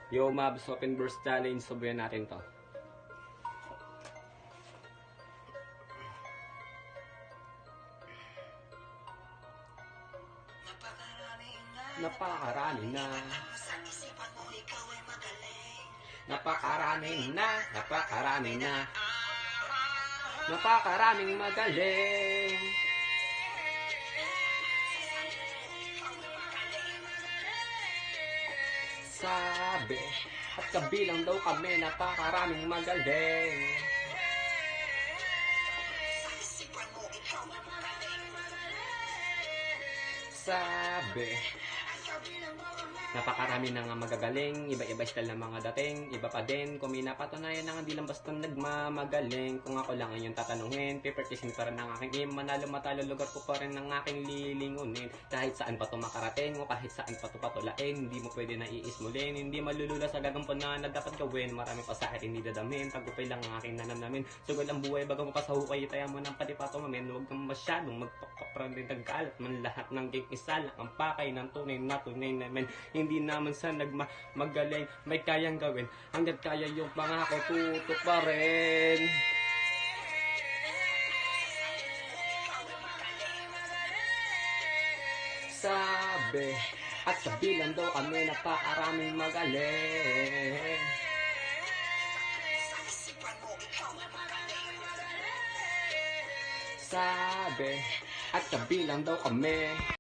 Yo, Mavs Open Burst Challenge. Subuyan natin to. Napakarami na. Napakarami na. Napakarami na. Napakaraming magaling. Sabi, at kabilang daw kami, napakaraming magaling. Sabi, napakarami na nga magagaling, iba-iba style ng mga dating, iba pa din, kung may napatunayan na hindi lang basta nagmamagaling. Kung ako lang ang tatanungin, papertisin pa rin ang aking aim, manalo matalo lugar ko pa rin ang aking lilingunin. Kahit saan pa ito makarating, o kahit saan pa ito patulain, hindi mo pwede na iismulin, hindi malulula sa gagampunan na dapat gawin. Marami pa sa akin hindi dadamin, pagupay lang ang aking nanamnamin. Sugod ang buhay bago mo pa sa hukay, itaya mo ng patipato mamin. Huwag kang masyadong magpakaprandin, nagkaalat man lahat ng gang isa lang ang pakay ng tunay na tunay namin. Hindi naman sa magaling, may kayang gawin. Hanggat kaya yung pangako, tutok pa rin. Sabi, at kabilang daw kami, napakaraming magaling. Sabi, at kabilang daw kami.